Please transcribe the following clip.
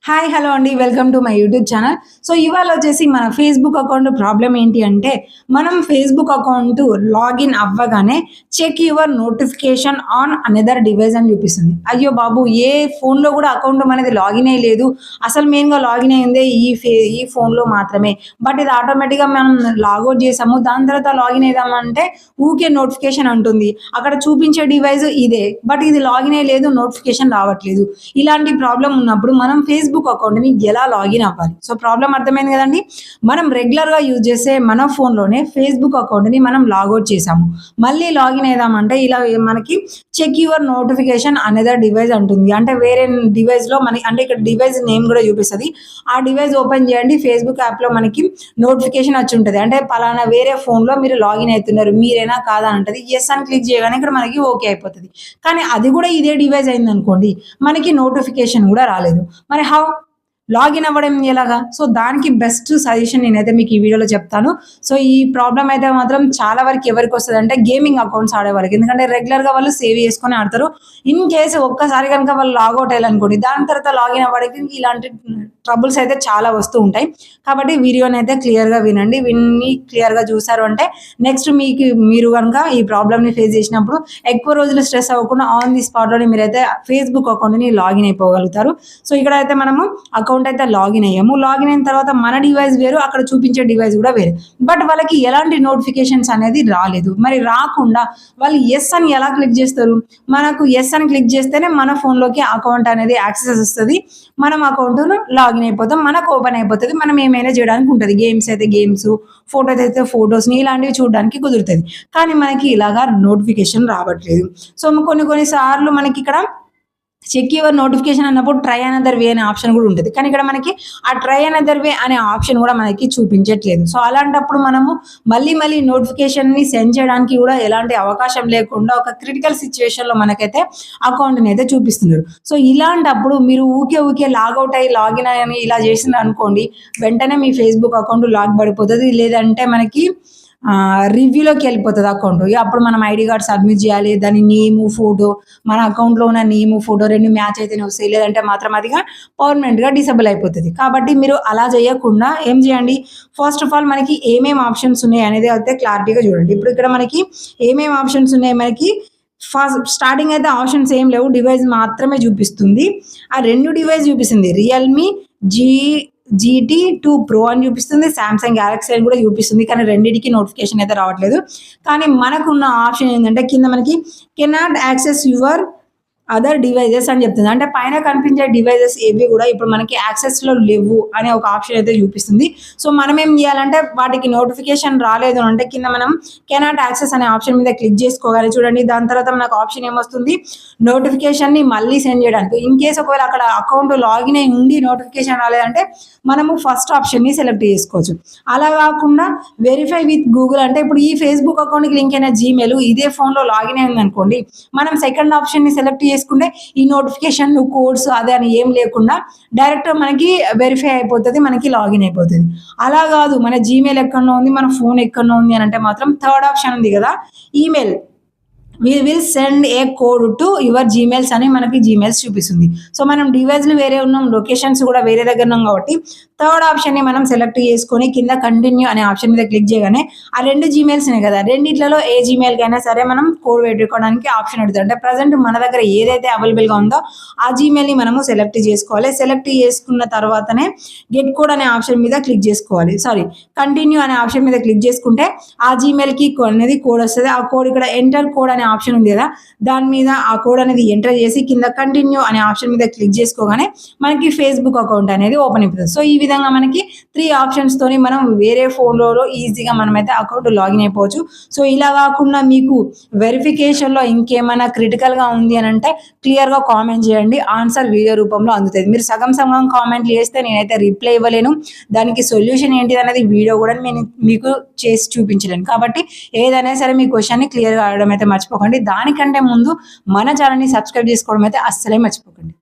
Hi hello అండి welcome to my YouTube channel. So ఇవాళ వచ్చేసి మన ఫేస్బుక్ అకౌంట్ ప్రాబ్లం ఏంటి అంటే మనం ఫేస్బుక్ అకౌంట్ లాగిన్ అవ్వగానే check your notification on another device అని చూపిస్తుంది. అయ్యో బాబు, ఏ ఫోన్లో కూడా అకౌంట్ అనేది లాగిన్ అయ్యి లేదు, అసలు మెయిన్గా లాగిన్ అయ్యిందే ఈ ఫోన్లో మాత్రమే. బట్ ఇది ఆటోమేటిక్గా మనం లాగౌట్ చేసాము, దాని తర్వాత లాగిన్ అయిదామంటే ఊకే నోటిఫికేషన్ అంటుంది. అక్కడ చూపించే డివైస్ ఇదే, బట్ ఇది లాగిన్ అయ్యి లేదు, నోటిఫికేషన్ రావట్లేదు. ఇలాంటి ప్రాబ్లం ఉన్నప్పుడు మనం ఫేస్బుక్ అకౌంట్ని ఎలా లాగిన్ అవ్వాలి? సో ప్రాబ్లం అర్థమైంది కదండి. మనం రెగ్యులర్గా యూజ్ చేసే మన ఫోన్లోనే ఫేస్బుక్ అకౌంట్ని మనం లాగౌట్ చేసాము, మళ్ళీ లాగిన్ అయిదామంటే ఇలా మనకి check your notification another device అంటుంది. అంటే వేరే డివైస్లో మనకి, అంటే ఇక్కడ డివైస్ నేమ్ కూడా చూపిస్తుంది. ఆ డివైస్ ఓపెన్ చేయండి, ఫేస్బుక్ యాప్లో మనకి నోటిఫికేషన్ వచ్చి ఉంటుంది. అంటే పలానా వేరే ఫోన్లో మీరు లాగిన్ అవుతున్నారు, మీరేనా కాదా అని ఉంటుంది. ఎస్ అని క్లిక్ చేయగానే ఇక్కడ మనకి ఓకే అయిపోతుంది. కానీ అది కూడా ఇదే డివైస్ అయింది అనుకోండి, మనకి నోటిఫికేషన్ కూడా రాలేదు. మరి హౌ లాగిన్ అవ్వడం ఎలాగా? సో దానికి బెస్ట్ సజెషన్ నేనైతే మీకు ఈ వీడియోలో చెప్తాను. సో ఈ ప్రాబ్లం అయితే మాత్రం చాలా వరకు ఎవరికి వస్తుంది అంటే గేమింగ్ అకౌంట్స్ ఆడేవారికి. ఎందుకంటే రెగ్యులర్గా వాళ్ళు సేవ్ చేసుకొని ఆడతారు. ఇన్ కేసు ఒక్కసారి కనుక వాళ్ళు లాగౌట్ అయ్యాలనుకోండి, దాని తర్వాత లాగిన్ అవ్వడానికి ఇలాంటి ట్రబుల్స్ అయితే చాలా వస్తూ ఉంటాయి. కాబట్టి వీడియోని అయితే క్లియర్గా వినండి. విన్ని క్లియర్గా చూసారు అంటే నెక్స్ట్ మీరు కనుక ఈ ప్రాబ్లమ్ని ఫేస్ చేసినప్పుడు ఎక్కువ రోజులు స్ట్రెస్ అవ్వకుండా ఆన్ ది స్పాట్లోనే మీరైతే ఫేస్బుక్ అకౌంట్ని లాగిన్ అయిపోగలుగుతారు. సో ఇక్కడ అయితే మనము అకౌంట్ అయితే లాగిన్ అయ్యాము. లాగిన్ అయిన తర్వాత మన డివైస్ వేరు, అక్కడ చూపించే డివైస్ కూడా వేరు. బట్ వాళ్ళకి ఎలాంటి నోటిఫికేషన్స్ అనేది రాలేదు. మరి రాకుండా వాళ్ళు ఎస్ అని ఎలా క్లిక్ చేస్తారు? మనకు ఎస్ అని క్లిక్ చేస్తేనే మన ఫోన్లోకి అకౌంట్ అనేది యాక్సెస్ వస్తుంది. మనం అకౌంట్ను లాగిన్ అయిపోతాం, మనకు ఓపెన్ అయిపోతుంది. మనం ఏమైనా చేయడానికి ఉంటుంది. గేమ్స్ అయితే గేమ్స్, ఫోటోస్ అయితే ఫొటోస్ని ఇలాంటివి చూడడానికి కుదురుతుంది. కానీ మనకి ఇలాగా నోటిఫికేషన్ రావట్లేదు. సో కొన్ని సార్లు మనకి ఇక్కడ చెక్ యువర్ నోటిఫికేషన్ అన్నప్పుడు ట్రై అనదర్ వే అనే ఆప్షన్ కూడా ఉంటుంది. కానీ ఇక్కడ మనకి ఆ ట్రై అనదర్ వే అనే ఆప్షన్ కూడా మనకి చూపించట్లేదు. సో అలాంటప్పుడు మనము మళ్ళీ నోటిఫికేషన్ని సెండ్ చేయడానికి కూడా ఎలాంటి అవకాశం లేకుండా ఒక క్రిటికల్ సిచ్యువేషన్లో మనకైతే అకౌంట్ని అయితే చూపిస్తున్నారు. సో ఇలాంటప్పుడు మీరు ఊకే లాగౌట్ అయ్యి లాగిన్ అని ఇలా చేసింది అనుకోండి, వెంటనే మీ ఫేస్బుక్ అకౌంట్ లాక్ పడిపోతుంది. లేదంటే మనకి రివ్యూలోకి వెళ్ళిపోతుంది అకౌంట్. అప్పుడు మనం ఐడి కార్డ్ సబ్మిట్ చేయాలి, దాని నేము ఫోటో, మన అకౌంట్లో ఉన్న నేము ఫోటో రెండు మ్యాచ్ అయితేనే వస్తాయి. లేదంటే మాత్రం అదిగా పర్మనెంట్గా డిసేబుల్ అయిపోతుంది. కాబట్టి మీరు అలా చేయకుండా ఏం చేయండి, ఫస్ట్ ఆఫ్ ఆల్ మనకి ఏమేమి ఆప్షన్స్ ఉన్నాయి అనేది అయితే క్లారిటీగా చూడండి. ఇప్పుడు ఇక్కడ మనకి ఏమేమి ఆప్షన్స్ ఉన్నాయి, మనకి ఫస్ట్ స్టార్టింగ్ అయితే ఆప్షన్స్ ఏం లేవు, డివైస్ మాత్రమే చూపిస్తుంది. ఆ రెండు డివైస్ చూపిస్తుంది, రియల్మీ GT2 Pro అని చూపిస్తుంది, సామ్సంగ్ గ్యాలక్సీ అని కూడా చూపిస్తుంది. కానీ రెండింటికి నోటిఫికేషన్ అయితే రావట్లేదు. కానీ మనకున్న ఆప్షన్ ఏంటంటే కింద మనకి cannot access your other devices అని చెప్తుంది. అంటే పైన కనిపించే డివైజెస్ ఏవి కూడా ఇప్పుడు మనకి యాక్సెస్లో లేవు అనే ఒక ఆప్షన్ అయితే చూపిస్తుంది. సో మనం ఏం చేయాలంటే వాటికి నోటిఫికేషన్ రాలేదు అంటే కింద మనం కెనాట్ యాక్సెస్ అనే ఆప్షన్ మీద క్లిక్ చేసుకోవాలి. చూడండి, దాని తర్వాత మనకు ఆప్షన్ ఏమొస్తుంది, నోటిఫికేషన్ని మళ్ళీ సెండ్ చేయడానికి. ఇన్ కేసు ఒకవేళ అక్కడ అకౌంట్ లాగిన్ అయి ఉండి నోటిఫికేషన్ రాలేదంటే మనము ఫస్ట్ ఆప్షన్ని సెలెక్ట్ చేసుకోవచ్చు. అలా కాకుండా వెరిఫై విత్ గూగుల్ అంటే ఇప్పుడు ఈ ఫేస్బుక్ అకౌంట్కి లింక్ అయిన జీమెయిల్ ఇదే ఫోన్లో లాగిన్ అయింది అనుకోండి, మనం సెకండ్ ఆప్షన్ని సెలెక్ట్ చేసుకుంటే ఈ నోటిఫికేషన్ కోడ్స్ అదే అని ఏం లేకుండా డైరెక్ట్ మనకి వెరిఫై అయిపోతుంది, మనకి లాగిన్ అయిపోతుంది. అలా కాదు, మన జీమెయిల్ ఎక్కడో ఉంది, మన ఫోన్ ఎక్కడో ఉంది అని అంటే మాత్రం థర్డ్ ఆప్షన్ ఉంది కదా, email, we will send a code to your Gmails అని మనకి జీమెయిల్స్ చూపిస్తుంది. సో మనం డివైస్లు వేరే ఉన్నాం, లొకేషన్స్ కూడా వేరే దగ్గర ఉన్నాం కాబట్టి థర్డ్ ఆప్షన్ని మనం సెలెక్ట్ చేసుకొని కింద కంటిన్యూ అనే ఆప్షన్ మీద క్లిక్ చేయగానే ఆ రెండు జీమెయిల్స్నే కదా, రెండిట్లలో ఏ జీమెయిల్కైనా సరే మనం కోడ్ పెట్టుకోవడానికి ఆప్షన్ అడుగుతుంది. అంటే ప్రజెంట్ మన దగ్గర ఏదైతే అవైలబుల్గా ఉందో ఆ జీమెయిల్ని మనము సెలెక్ట్ చేసుకోవాలి. సెలెక్ట్ చేసుకున్న తర్వాతనే గెట్ కోడ్ అనే ఆప్షన్ మీద క్లిక్ చేసుకోవాలి. కంటిన్యూ అనే ఆప్షన్ మీద క్లిక్ చేసుకుంటే ఆ జీమెయిల్కి అనేది కోడ్ వస్తుంది. ఆ కోడ్ ఇక్కడ ఎంటర్ కోడ్ అనే ఆప్షన్ ఉంది కదా, దాని మీద ఆ కోడ్ అనేది ఎంటర్ చేసి కింద కంటిన్యూ అనే ఆప్షన్ మీద క్లిక్ చేసుకోగానే మనకి ఫేస్బుక్ అకౌంట్ అనేది ఓపెన్ అయిపోతుంది. సో ఈ విధంగా మనకి 3 ఆప్షన్స్ తోని మనం వేరే ఫోన్లో ఈజీగా మనమైతే అకౌంట్ లాగిన్ అయిపోవచ్చు. సో ఇలా కాకుండా మీకు వెరిఫికేషన్లో ఇంకేమైనా క్రిటికల్గా ఉంది అని అంటే క్లియర్గా కామెంట్ చేయండి, ఆన్సర్ వీడియో రూపంలో అందుతుంది. మీరు సగం కామెంట్లు చేస్తే నేనైతే రిప్లై ఇవ్వలేను, దానికి సొల్యూషన్ ఏంటిది అనేది వీడియో కూడా నేను మీకు చేసి చూపించలేను. కాబట్టి ఏదైనా సరే మీ క్వశ్చన్ని క్లియర్గా అడగడం అయితే మర్చిపోకండి. దానికంటే ముందు మన ఛానల్ని సబ్స్క్రైబ్ చేసుకోవడం అయితే అస్సలే మర్చిపోకండి.